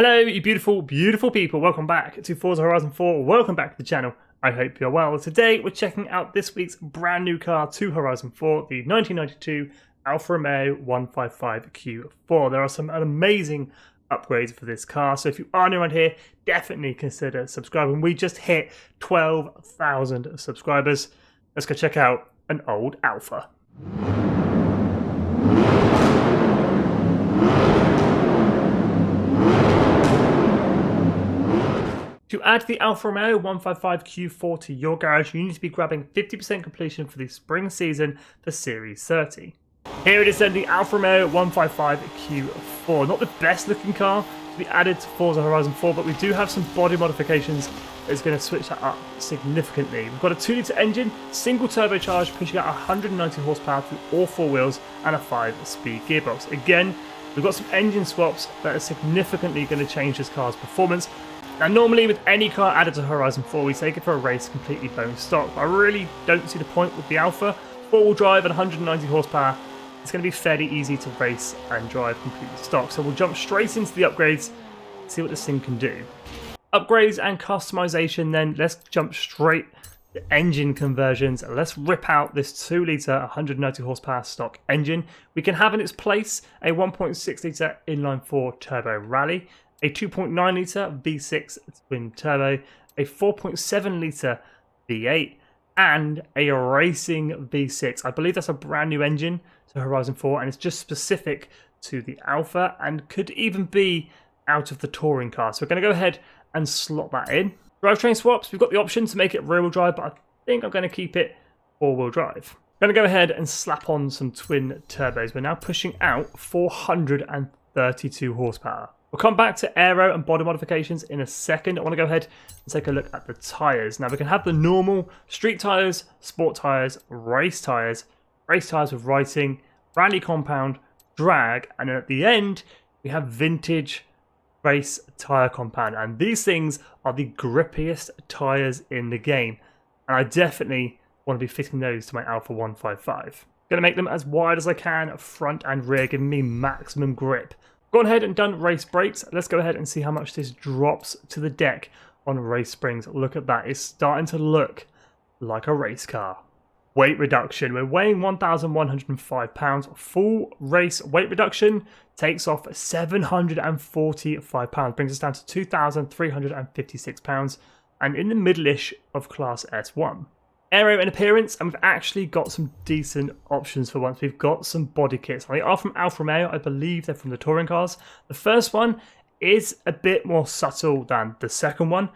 Hello, you beautiful, beautiful people. Welcome back to Forza Horizon 4. Welcome back to the channel. I hope you're well. Today, we're checking out this week's brand new car to Horizon 4, the 1992 Alfa Romeo 155 Q4. There are some amazing upgrades for this car, so if you are new around here, definitely consider subscribing. We just hit 12,000 subscribers. Let's go check out an old Alfa. To add the Alfa Romeo 155 Q4 to your garage, you need to be grabbing 50% completion for the spring season for Series 30. Here it is then, the Alfa Romeo 155 Q4. Not the best looking car to be added to Forza Horizon 4, but we do have some body modifications that is going to switch that up significantly. We've got a 2-litre engine, single turbocharged, pushing out 190 horsepower through all four wheels, and a 5-speed gearbox. Again, we've got some engine swaps that are significantly going to change this car's performance. Now, normally with any car added to Horizon 4, we take it for a race completely bone stock. I really don't see the point with the Alfa. 4-wheel drive at 190 horsepower, it's going to be fairly easy to race and drive completely stock. So we'll jump straight into the upgrades, see what this thing can do. Upgrades and customization then, let's jump straight to engine conversions. Let's rip out this 2-litre 190 horsepower stock engine. We can have in its place a 1.6-litre inline-4 turbo rally, a 2.9-litre V6 twin turbo, a 4.7-litre V8, and a racing V6. I believe that's a brand new engine to Horizon 4, and it's just specific to the Alfa and could even be out of the touring car. So we're going to go ahead and slot that in. Drivetrain swaps, we've got the option to make it rear-wheel drive, but I think I'm going to keep it four-wheel drive. I'm going to go ahead and slap on some twin turbos. We're now pushing out 432 horsepower. We'll come back to aero and body modifications in a second. I want to go ahead and take a look at the tyres. Now, we can have the normal street tyres, sport tyres, race tyres with writing, rally compound, drag, and then at the end, we have vintage race tyre compound. And these things are the grippiest tyres in the game. And I definitely want to be fitting those to my Alfa 155. Going to make them as wide as I can, front and rear, giving me maximum grip. Gone ahead and done race brakes. Let's go ahead and see how much this drops to the deck on race springs. Look at that. It's starting to look like a race car. Weight reduction. We're weighing 1,105 pounds. Full race weight reduction takes off 745 pounds. Brings us down to 2,356 pounds. And in the middle-ish of Class S1. Aero and appearance, and we've actually got some decent options for once. We've got some body kits. They are from Alfa Romeo. I believe they're from the touring cars. The first one is a bit more subtle than the second one,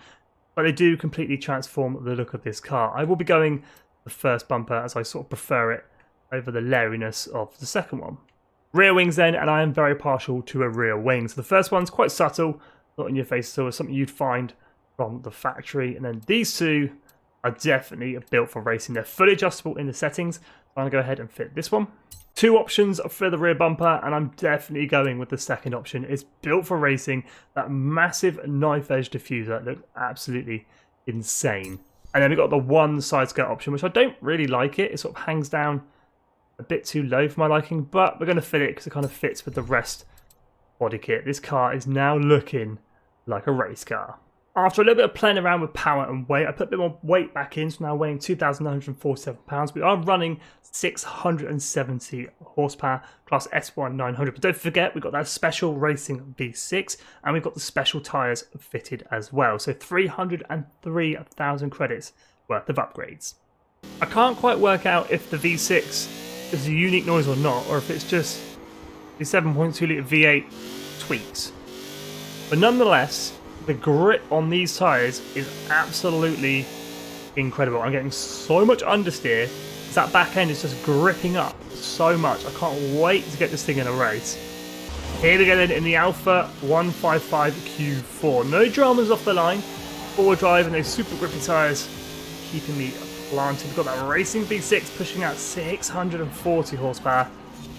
but they do completely transform the look of this car. I will be going the first bumper as I sort of prefer it over the layeriness of the second one. Rear wings then, and I am very partial to a rear wing. So the first one's quite subtle, not in your face, so it's something you'd find from the factory. And then these two are definitely built for racing. They're fully adjustable in the settings. I'm going to go ahead and fit this one. Two options for the rear bumper, and I'm definitely going with the second option. It's built for racing. That massive knife edge diffuser looks absolutely insane. And then we've got the one side skirt option, which I don't really like it. It sort of hangs down a bit too low for my liking, but we're going to fit it because it kind of fits with the rest body kit. This car is now looking like a race car. After a little bit of playing around with power and weight, I put a bit more weight back in, so now weighing 2,947 pounds. We are running 670 horsepower, Class S1 900. But don't forget, we've got that special racing V6, and we've got the special tyres fitted as well. So 303,000 credits worth of upgrades. I can't quite work out if the V6 is a unique noise or not, or if it's just the 7.2 litre V8 tweaks. But nonetheless, the grip on these tyres is absolutely incredible. I'm getting so much understeer. That back end is just gripping up so much. I can't wait to get this thing in a race. Here we go then in the Alfa 155 Q4. No dramas off the line. Forward drive and those super grippy tyres keeping me planted. We've got that racing V6 pushing out 640 horsepower.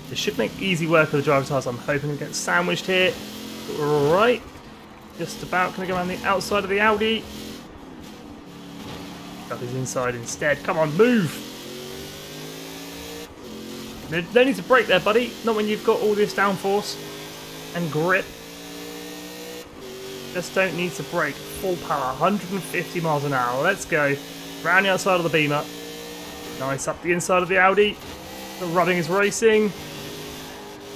This should make easy work of the driver tyres. I'm hoping to get sandwiched here. Right. Just about going to go around the outside of the Audi. Got his inside instead. Come on, move! No need to brake there, buddy. Not when you've got all this downforce and grip. Just don't need to brake. Full power, 150 miles an hour. Let's go. Round the outside of the Beamer. Nice, up the inside of the Audi. The rubbing is racing.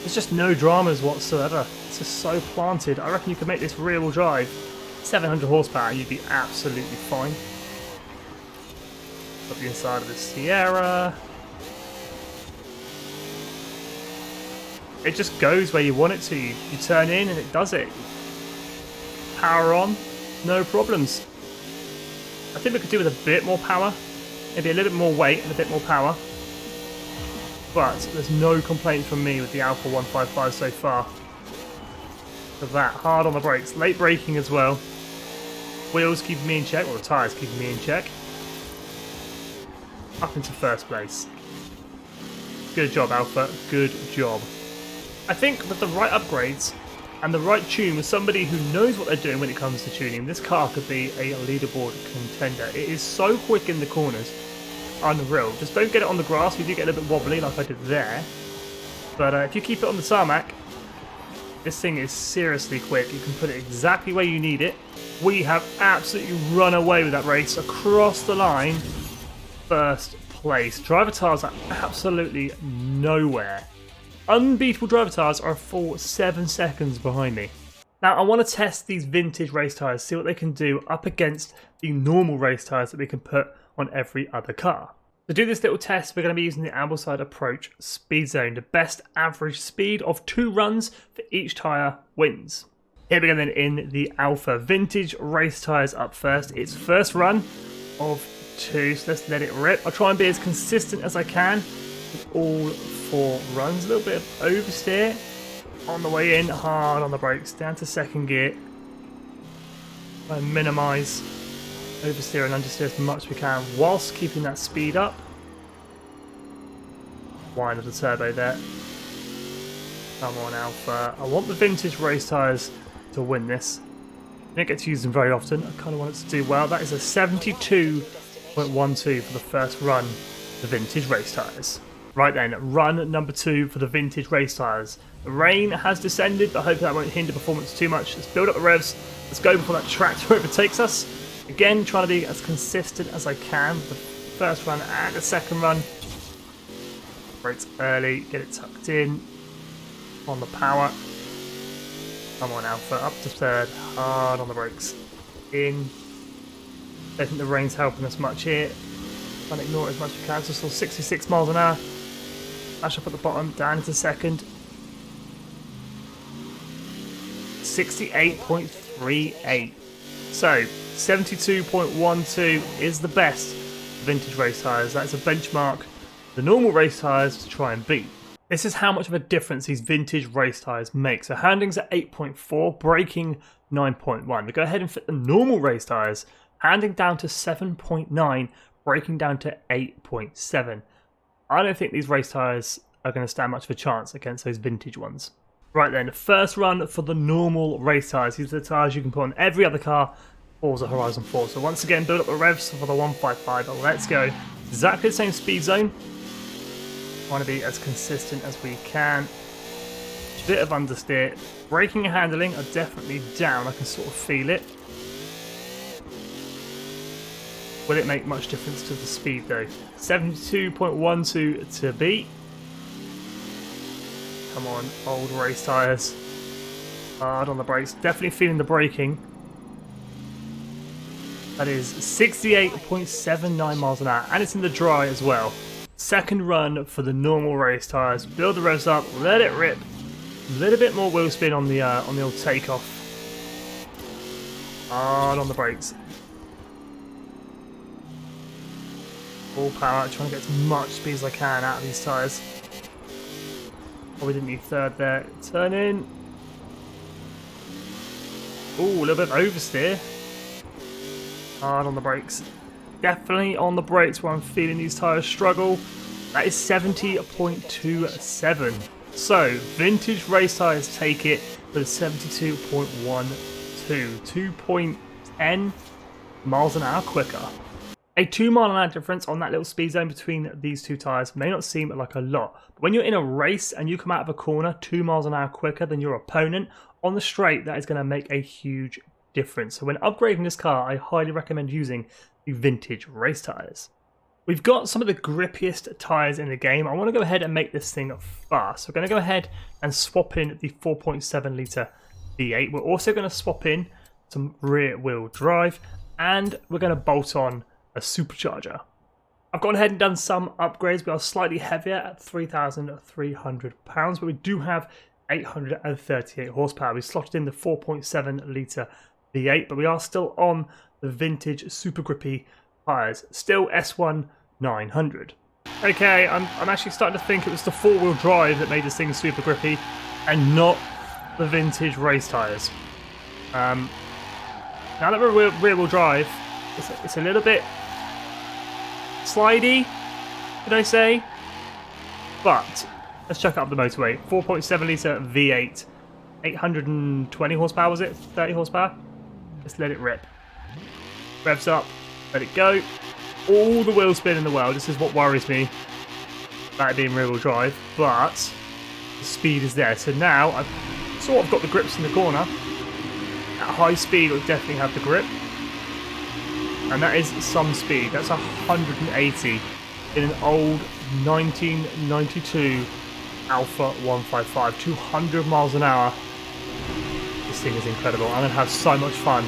There's just no dramas whatsoever. It's just so planted. I reckon you could make this rear-wheel drive. 700 horsepower, you'd be absolutely fine. Up the inside of the Sierra. It just goes where you want it to. You turn in and it does it. Power on, no problems. I think we could do with a bit more power. Maybe a little bit more weight and a bit more power. But there's no complaints from me with the Alfa 155 so far. Look at that, hard on the brakes. Late braking as well. Wheels keeping me in check, or the tyres keeping me in check. Up into first place. Good job, Alfa. Good job. I think with the right upgrades and the right tune with somebody who knows what they're doing when it comes to tuning, this car could be a leaderboard contender. It is so quick in the corners. Unreal. Just don't get it on the grass. We do get a little bit wobbly like I did there. But if you keep it on the tarmac, this thing is seriously quick. You can put it exactly where you need it. We have absolutely run away with that race across the line. First place. Driver tires are absolutely nowhere. Unbeatable driver tires are a full 7 seconds behind me. Now I want to test these vintage race tires, see what they can do up against the normal race tires that we can put on every other car. To do this little test, we're going to be using the Ambleside Approach Speed Zone. The best average speed of 2 runs for each tyre wins. Here we go then in the Alfa. Vintage race tyres up first. It's first run of 2, so let's let it rip. I'll try and be as consistent as I can with all 4 runs. A little bit of oversteer on the way in, hard on the brakes, down to second gear. Try and minimise oversteer and understeer as much as we can whilst keeping that speed up. Whine of the turbo there. Come on, Alfa. I want the vintage race tyres to win this. I don't get to use them very often. I kind of want it to do well. That is a 72.12 for the first run of the vintage race tyres. Right then, run number 2 for the vintage race tyres. The rain has descended, but hopefully that won't hinder performance too much. Let's build up the revs. Let's go before that tractor overtakes us. Again, trying to be as consistent as I can with the first run and the second run. Brakes early, get it tucked in. On the power. Come on, Alfa, up to third. Hard on the brakes. In. Don't think the rain's helping us much here. Trying to ignore it as much as we can. So still 66 miles an hour. Flash up at the bottom, down into second. 68.38. So 72.12 is the best vintage race tyres. That's a benchmark the normal race tyres to try and beat. This is how much of a difference these vintage race tyres make. So handling's at 8.4, braking 9.1. We go ahead and fit the normal race tyres, handling down to 7.9, braking down to 8.7. I don't think these race tyres are going to stand much of a chance against those vintage ones. Right then, the first run for the normal race tyres. These are the tyres you can put on every other car, Forza Horizon 4. So once again, build up the revs for the 155. Let's go. Exactly the same speed zone. Want to be as consistent as we can. Bit of understeer. Braking and handling are definitely down. I can sort of feel it. Will it make much difference to the speed though? 72.12 to beat. Come on, old race tyres. Hard on the brakes. Definitely feeling the braking. That is 68.79 miles an hour. And it's in the dry as well. Second run for the normal race tyres. Build the revs up, let it rip. A little bit more wheel spin on the old takeoff. Hard on the brakes. Full power, trying to get as much speed as I can out of these tyres. Probably didn't need third there. Turn in. Ooh, a little bit of oversteer. Hard on the brakes. Definitely on the brakes where I'm feeling these tyres struggle. That is 70.27. So, vintage race tyres take it with a 72.12. 2.10 miles an hour quicker. A 2 mile an hour difference on that little speed zone between these two tyres may not seem like a lot, but when you're in a race and you come out of a corner 2 miles an hour quicker than your opponent on the straight, that is going to make a huge different. So when upgrading this car, I highly recommend using the vintage race tyres. We've got some of the grippiest tyres in the game. I want to go ahead and make this thing fast. So we're going to go ahead and swap in the 4.7 litre V8. We're also going to swap in some rear wheel drive, and we're going to bolt on a supercharger. I've gone ahead and done some upgrades. We are slightly heavier at 3,300 pounds, but we do have 838 horsepower. We slotted in the 4.7 litre V8, but we are still on the vintage super grippy tyres, still S1 900. Okay, I'm actually starting to think it was the four-wheel drive that made this thing super grippy and not the vintage race tyres. Now that we're rear-wheel drive, it's a little bit slidey, did I say? But let's check out the motorway. 4.7 litre V8, 820 horsepower, was it? 30 horsepower? Just let it rip. Revs up, let it go. All the wheel spin in the world. This is what worries me about it being rear-wheel drive, but the speed is there. So now I've sort of got the grips in the corner. At high speed, it'll definitely have the grip. And that is some speed. That's 180 in an old 1992 Alfa 155. 200 miles an hour. This thing is incredible. I'm going to have so much fun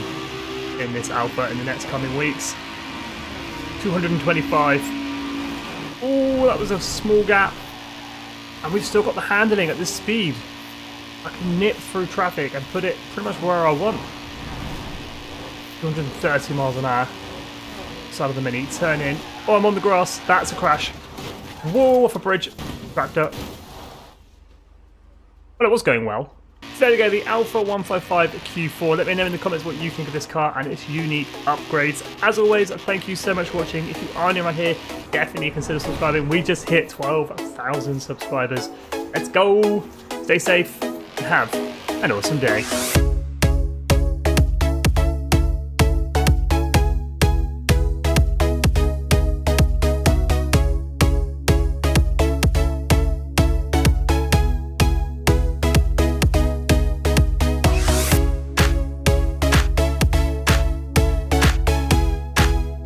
in this Alfa in the next coming weeks. 225. Oh, that was a small gap. And we've still got the handling at this speed. I can nip through traffic and put it pretty much where I want. 230 miles an hour. Side of the Mini, turn in. Oh, I'm on the grass. That's a crash. Whoa, off a bridge. Backed up. Well, it was going well. So there we go, the Alfa 155 Q4. Let me know in the comments what you think of this car and its unique upgrades. As always, thank you so much for watching. If you are new around here, definitely consider subscribing. We just hit 12,000 subscribers. Let's go. Stay safe and have an awesome day.